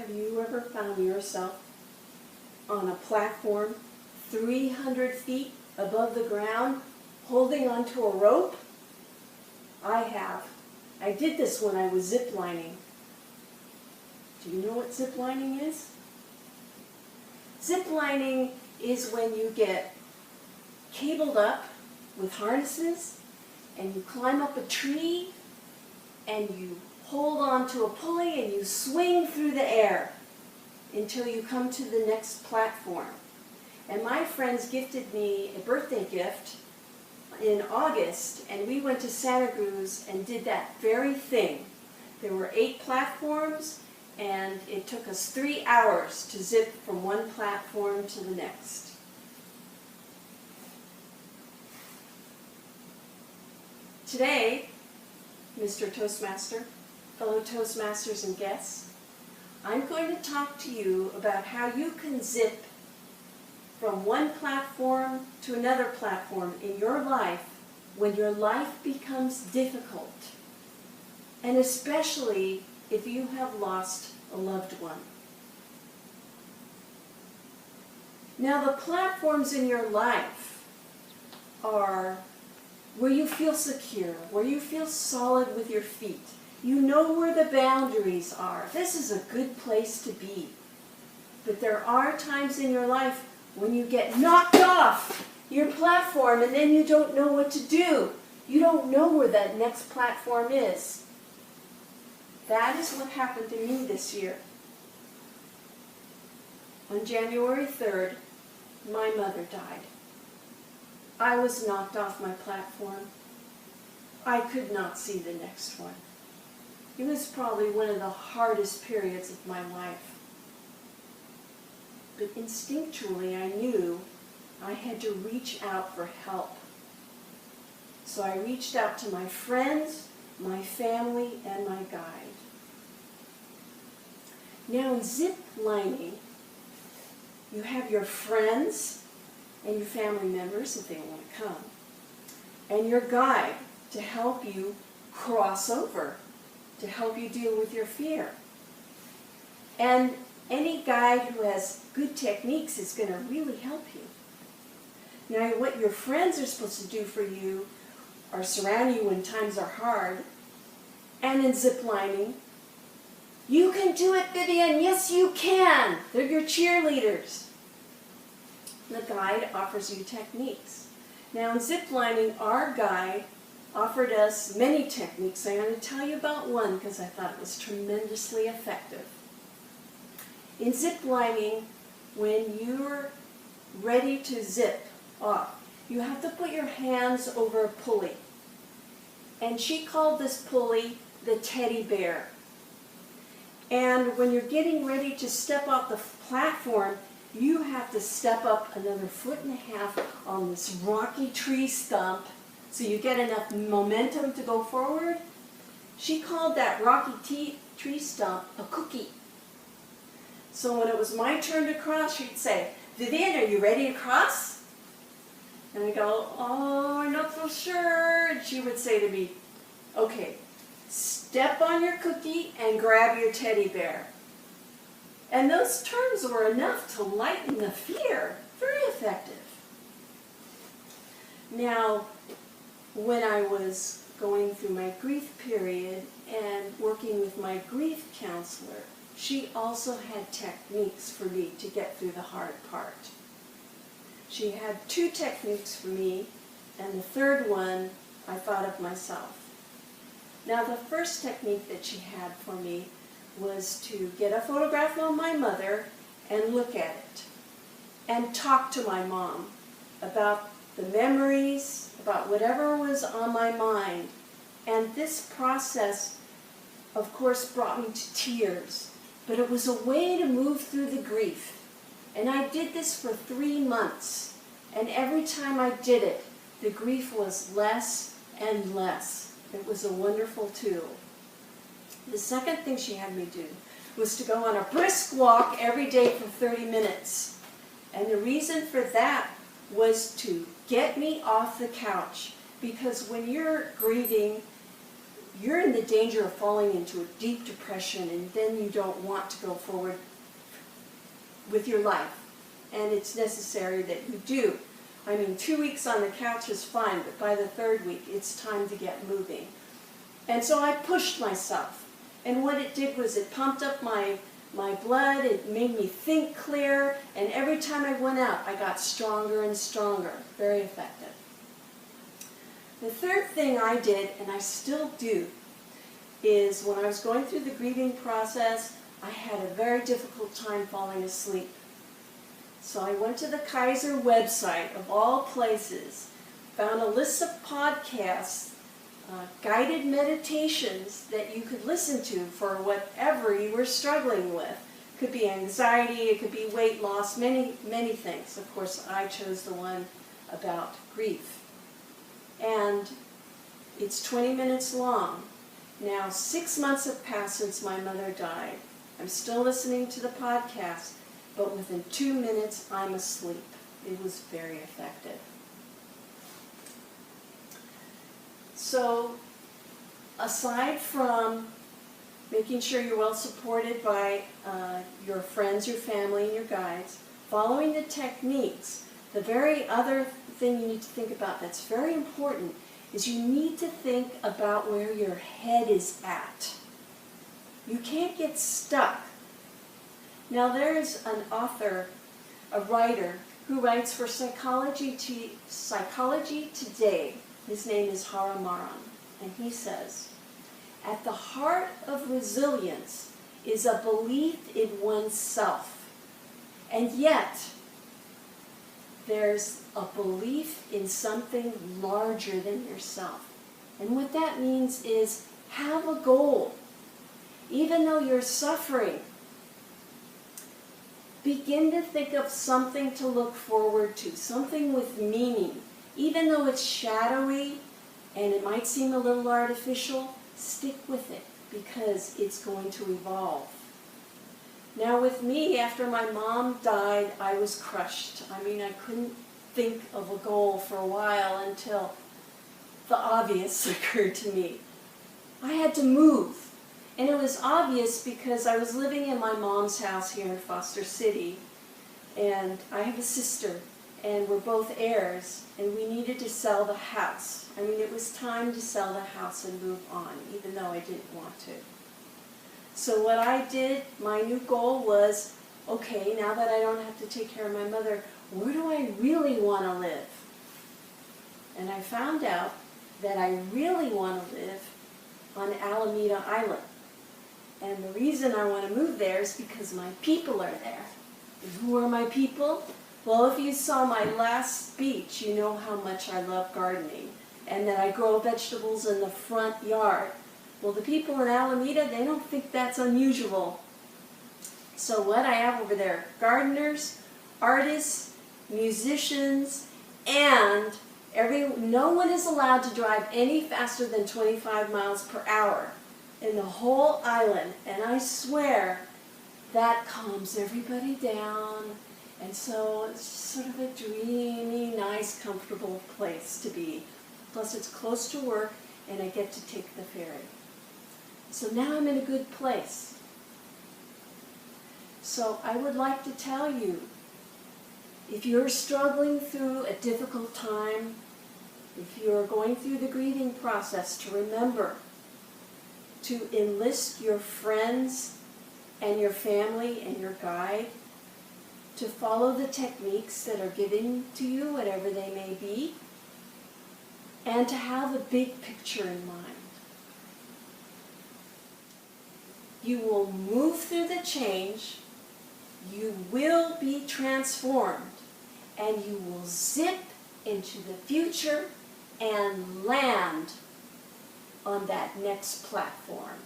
Have you ever found yourself on a platform 300 feet above the ground holding onto a rope? I have. I did this when I was ziplining. Do you know what ziplining is? Ziplining is when you get cabled up with harnesses and you climb up a tree and you hold on to a pulley and you swing through the air until you come to the next platform. And my friends gifted me a birthday gift in August, and we went to Santa Cruz and did that very thing. There were 8 platforms, and it took us 3 hours to zip from one platform to the next. Today, Mr. Toastmaster, fellow Toastmasters and guests, I'm going to talk to you about how you can zip from one platform to another platform in your life when your life becomes difficult, and especially if you have lost a loved one. Now, the platforms in your life are where you feel secure, where you feel solid with your feet. You know where the boundaries are. This is a good place to be. But there are times in your life when you get knocked off your platform and then you don't know what to do. You don't know where that next platform is. That is what happened to me this year. On January 3rd, my mother died. I was knocked off my platform. I could not see the next one. It was probably one of the hardest periods of my life. But instinctually I knew I had to reach out for help. So I reached out to my friends, my family, and my guide. Now in ziplining, you have your friends and your family members if they want to come, and your guide to help you cross over, to help you deal with your fear. And any guide who has good techniques is going to really help you. Now, what your friends are supposed to do for you are surround you when times are hard. And in ziplining, you can do it, Vivian. Yes, you can. They're your cheerleaders. The guide offers you techniques. Now, in ziplining, our guide offered us many techniques. I'm going to tell you about one because I thought it was tremendously effective. In ziplining, when you're ready to zip off, you have to put your hands over a pulley. And she called this pulley the teddy bear. And when you're getting ready to step off the platform, you have to step up another 1.5 feet on this rocky tree stump so you get enough momentum to go forward. She called that rocky tree stump a cookie. So when it was my turn to cross, she'd say, Vivian, are you ready to cross? And I go, oh, I'm not so sure. And she would say to me, okay, step on your cookie and grab your teddy bear. And those terms were enough to lighten the fear. Very effective. Now, when I was going through my grief period and working with my grief counselor, she also had techniques for me to get through the hard part. She had 2 techniques for me, and the third one I thought of myself. Now, the first technique that she had for me was to get a photograph of my mother and look at it and talk to my mom about the memories, about whatever was on my mind. And this process, of course, brought me to tears. But it was a way to move through the grief. And I did this for 3 months. And every time I did it, the grief was less and less. It was a wonderful tool. The second thing she had me do was to go on a brisk walk every day for 30 minutes. And the reason for that was to get me off the couch. Because when you're grieving, you're in the danger of falling into a deep depression, and then you don't want to go forward with your life. And it's necessary that you do. I mean, 2 weeks on the couch is fine, but by the 3rd week, it's time to get moving. And so I pushed myself. And what it did was it pumped up my blood, it made me think clear, and every time I went out, I got stronger and stronger. Very effective. The third thing I did, and I still do, is when I was going through the grieving process, I had a very difficult time falling asleep. So I went to the Kaiser website, of all places, found a list of podcasts, guided meditations that you could listen to for whatever you were struggling with. It could be anxiety, it could be weight loss, many, many things. Of course, I chose the one about grief. And it's 20 minutes long. Now, 6 months have passed since my mother died. I'm still listening to the podcast, but within 2 minutes, I'm asleep. It was very effective. So, aside from making sure you're well supported by your friends, your family, and your guides, following the techniques, the very other thing you need to think about that's very important is you need to think about where your head is at. You can't get stuck. Now there's an author, a writer, who writes for Psychology Today. His name is Haramaran, and he says, "At the heart of resilience is a belief in oneself, and yet there's a belief in something larger than yourself." And what that means is have a goal. Even though you're suffering, begin to think of something to look forward to, something with meaning. Even though it's shadowy and it might seem a little artificial, stick with it because it's going to evolve. Now with me, after my mom died, I was crushed. I mean, I couldn't think of a goal for a while until the obvious occurred to me. I had to move. And it was obvious because I was living in my mom's house here in Foster City, and I have a sister, and we're both heirs, and we needed to sell the house. I mean, it was time to sell the house and move on, even though I didn't want to. So what I did, my new goal was, okay, now that I don't have to take care of my mother, where do I really want to live? And I found out that I really want to live on Alameda Island. And the reason I want to move there is because my people are there. And who are my people? Well, if you saw my last speech, you know how much I love gardening and that I grow vegetables in the front yard. Well, the people in Alameda, they don't think that's unusual. So what I have over there, gardeners, artists, musicians, and no one is allowed to drive any faster than 25 miles per hour in the whole island. And I swear that calms everybody down. And so it's sort of a dreamy, nice, comfortable place to be. Plus it's close to work and I get to take the ferry. So now I'm in a good place. So I would like to tell you, if you're struggling through a difficult time, if you're going through the grieving process, to remember to enlist your friends and your family and your guide to follow the techniques that are given to you, whatever they may be, and to have a big picture in mind. You will move through the change, you will be transformed, and you will zip into the future and land on that next platform.